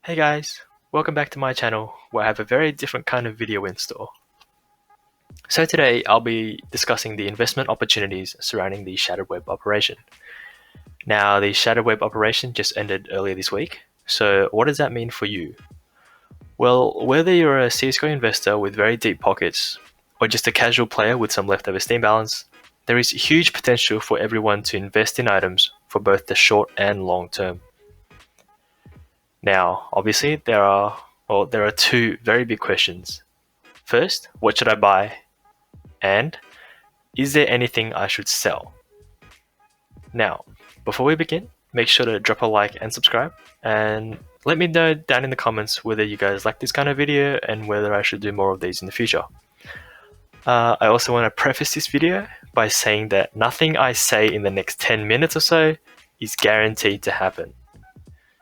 Hey guys, welcome back to my channel where I have a very different kind of video in store. So today I'll be discussing the investment opportunities surrounding the Shattered Web operation. Now the Shattered Web operation just ended earlier this week, so what does that mean for you? Well, whether you're a CSGO investor with very deep pockets or just a casual player with some leftover Steam balance, there is huge potential for everyone to invest in items for both the short and long term. Now, obviously, there are two very big questions. First, what should I buy? And is there anything I should sell? Now, before we begin, make sure to drop a like and subscribe, and let me know down in the comments whether you guys like this kind of video and whether I should do more of these in the future. I also want to preface this video by saying that nothing I say in the next 10 minutes or so is guaranteed to happen.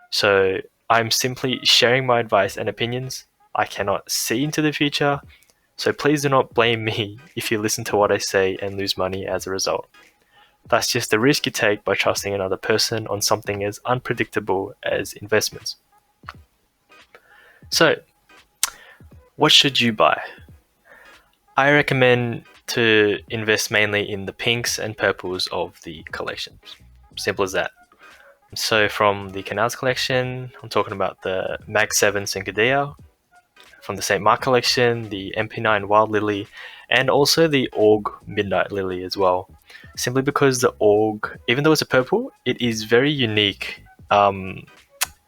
So I'm simply sharing my advice and opinions. I cannot see into the future, so please do not blame me if you listen to what I say and lose money as a result. That's just the risk you take by trusting another person on something as unpredictable as investments. So, what should you buy? I recommend to invest mainly in the pinks and purples of the collections. Simple as that. So from the Canals collection, I'm talking about the Mag 7 Syncadea, from the St. Mark collection, the MP9 Wild Lily, and also the Org Midnight Lily as well. Simply because the Org, even though it's a purple, it is very unique in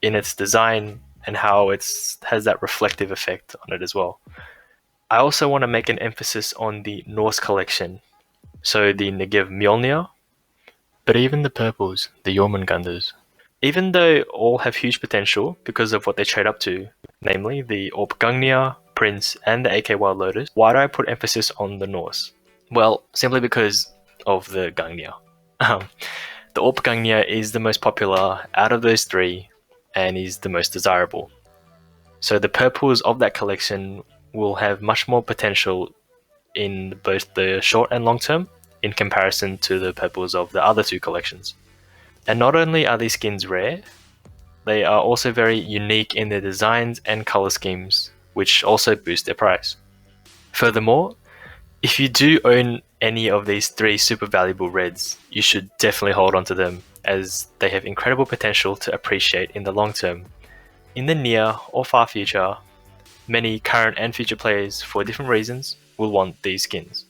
its design and how it has that reflective effect on it as well. I also want to make an emphasis on the Norse collection, so the Negev Mjolnir, but even the purples, the Jormungandrs. Even though all have huge potential because of what they trade up to, namely the Orpgangnia, Prince, and the AK Wild Lotus, why do I put emphasis on the Norse? Well, simply because of the Gangnia. The Orpgangnia is the most popular out of those three and is the most desirable. So the purples of that collection will have much more potential in both the short and long term in comparison to the purples of the other two collections. And not only are these skins rare, they are also very unique in their designs and color schemes, which also boost their price. Furthermore, if you do own any of these three super valuable reds, you should definitely hold on to them, as they have incredible potential to appreciate in the long term. In the near or far future, many current and future players, for different reasons, will want these skins,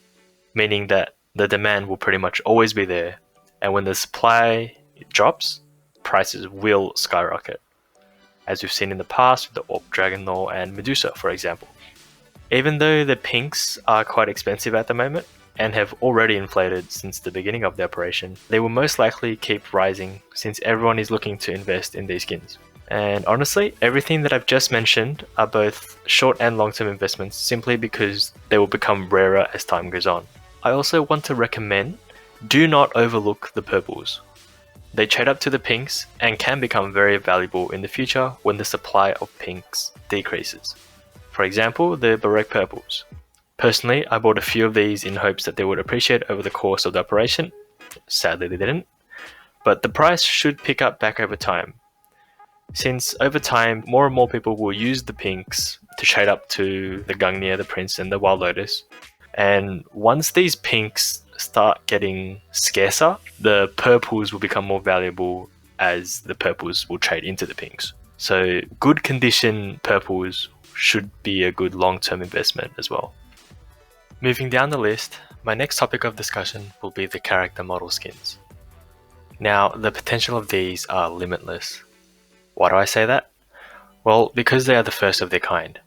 meaning that the demand will pretty much always be there, and when the supply drops, prices will skyrocket, as we've seen in the past with the Orc Dragonlord and Medusa, for example. Even though the pinks are quite expensive at the moment and have already inflated since the beginning of the operation, they will most likely keep rising since everyone is looking to invest in these skins. And honestly, everything that I've just mentioned are both short and long-term investments simply because they will become rarer as time goes on. I also want to recommend, do not overlook the purples. They trade up to the pinks and can become very valuable in the future when the supply of pinks decreases. For example, the Baroque purples. Personally, I bought a few of these in hopes that they would appreciate over the course of the operation. Sadly, they didn't. But the price should pick up back over time, since over time, more and more people will use the pinks to trade up to the Gungnir, the Prince, and the Wild Lotus. And once these pinks start getting scarcer, the purples will become more valuable as the purples will trade into the pinks. So good condition purples should be a good long-term investment as well. Moving down the list, my next topic of discussion will be the character model skins. Now, the potential of these are limitless. Why do I say that? Well, because they are the first of their kind.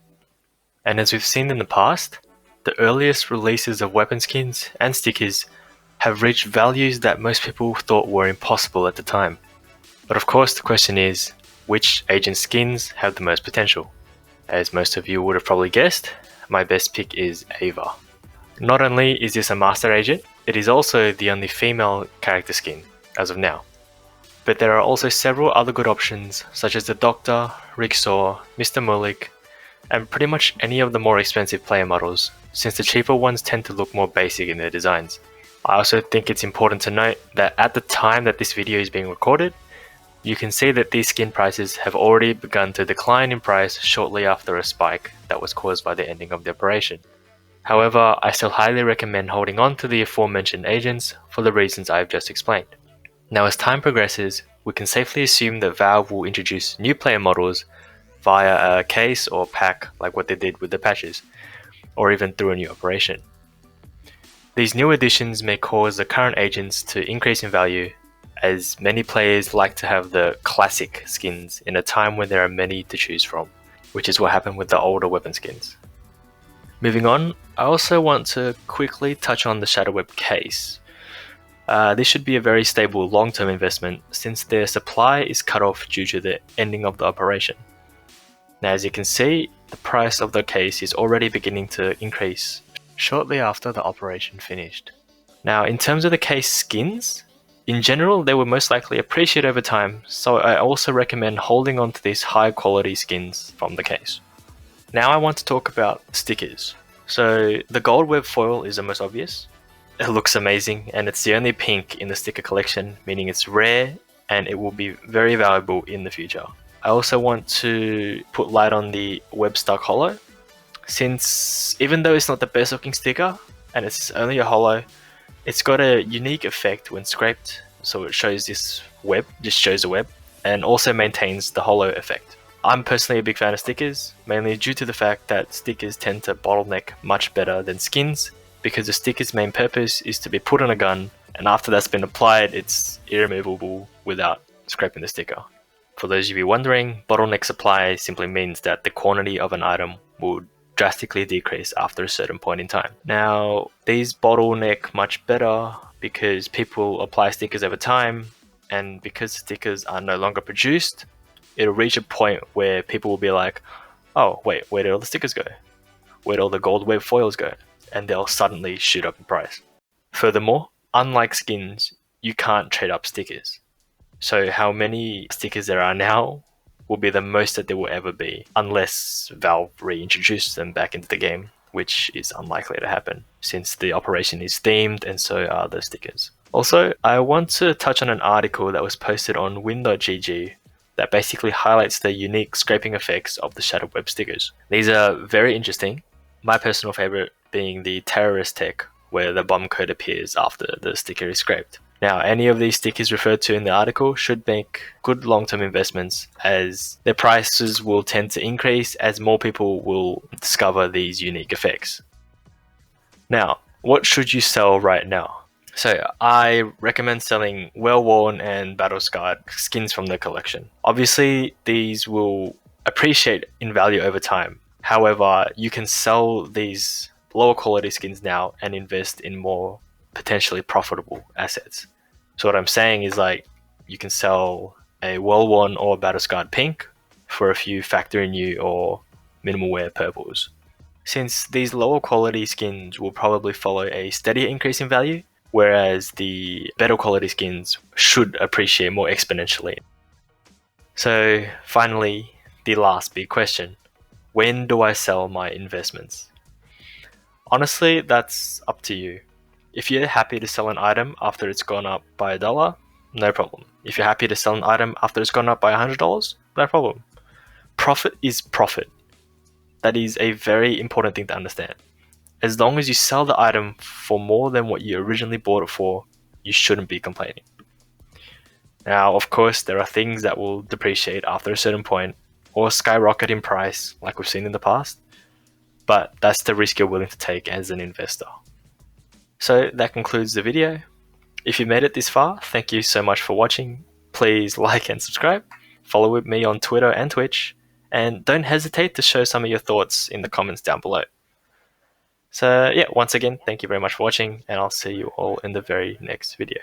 And as we've seen in the past, the earliest releases of weapon skins and stickers have reached values that most people thought were impossible at the time. But of course the question is, which agent skins have the most potential? As most of you would have probably guessed, my best pick is Ava. Not only is this a master agent, it is also the only female character skin as of now. But there are also several other good options such as the Doctor, Rigsaw, Mr. Mulik, and pretty much any of the more expensive player models, since the cheaper ones tend to look more basic in their designs. I also think it's important to note that at the time that this video is being recorded, you can see that these skin prices have already begun to decline in price shortly after a spike that was caused by the ending of the operation. However, I still highly recommend holding on to the aforementioned agents for the reasons I have just explained. Now, as time progresses, we can safely assume that Valve will introduce new player models via a case or pack like what they did with the patches, or even through a new operation. These new additions may cause the current agents to increase in value, as many players like to have the classic skins in a time when there are many to choose from, which is what happened with the older weapon skins. Moving on, I also want to quickly touch on the ShadowWeb case. This should be a very stable long-term investment since their supply is cut off due to the ending of the operation. Now, as you can see, the price of the case is already beginning to increase shortly after the operation finished. Now, in terms of the case skins, in general, they will most likely appreciate over time, so I also recommend holding on to these high quality skins from the case. Now I want to talk about stickers. So the gold web foil is the most obvious. It looks amazing and it's the only pink in the sticker collection, meaning it's rare and it will be very valuable in the future. I also want to put light on the web stuck holo, since even though it's not the best looking sticker and it's only a holo, it's got a unique effect when scraped, so it shows this web, just shows the web, and also maintains the holo effect. I'm personally a big fan of stickers, mainly due to the fact that stickers tend to bottleneck much better than skins, because the sticker's main purpose is to be put on a gun, and after that's been applied, it's irremovable without scraping the sticker. For those of you wondering, bottleneck supply simply means that the quantity of an item will drastically decrease after a certain point in time. Now, these bottleneck much better because people apply stickers over time, and because stickers are no longer produced, it'll reach a point where people will be like, oh wait, where did all the stickers go? Where did all the gold web foils go? And they'll suddenly shoot up in price. Furthermore, unlike skins, you can't trade up stickers. So how many stickers there are now will be the most that there will ever be, unless Valve reintroduces them back into the game, which is unlikely to happen, since the operation is themed and so are the stickers. Also, I want to touch on an article that was posted on win.gg that basically highlights the unique scraping effects of the shadow web stickers. These are very interesting, my personal favorite being the terrorist tech, where the bomb code appears after the sticker is scraped. Now, any of these stickers referred to in the article should make good long-term investments, as their prices will tend to increase as more people will discover these unique effects. Now, what should you sell right now? So I recommend selling well-worn and battle-scarred skins from the collection. Obviously, these will appreciate in value over time. However, you can sell these lower quality skins now and invest in more potentially profitable assets. So what I'm saying is, like, you can sell a well-worn or battle-scarred pink for a few factory new or minimal wear purples. Since these lower quality skins will probably follow a steadier increase in value, whereas the better quality skins should appreciate more exponentially. So finally, the last big question: when do I sell my investments? Honestly, that's up to you. If you're happy to sell an item after it's gone up by $1, no problem. If you're happy to sell an item after it's gone up by $100, no problem. Profit is profit. That is a very important thing to understand. As long as you sell the item for more than what you originally bought it for, you shouldn't be complaining. Now, of course, there are things that will depreciate after a certain point or skyrocket in price, like we've seen in the past, but that's the risk you're willing to take as an investor. So that concludes the video. If you made it this far, thank you so much for watching. Please like and subscribe. Follow with me on Twitter and Twitch, and don't hesitate to show some of your thoughts in the comments down below. So yeah, once again, thank you very much for watching, and I'll see you all in the very next video.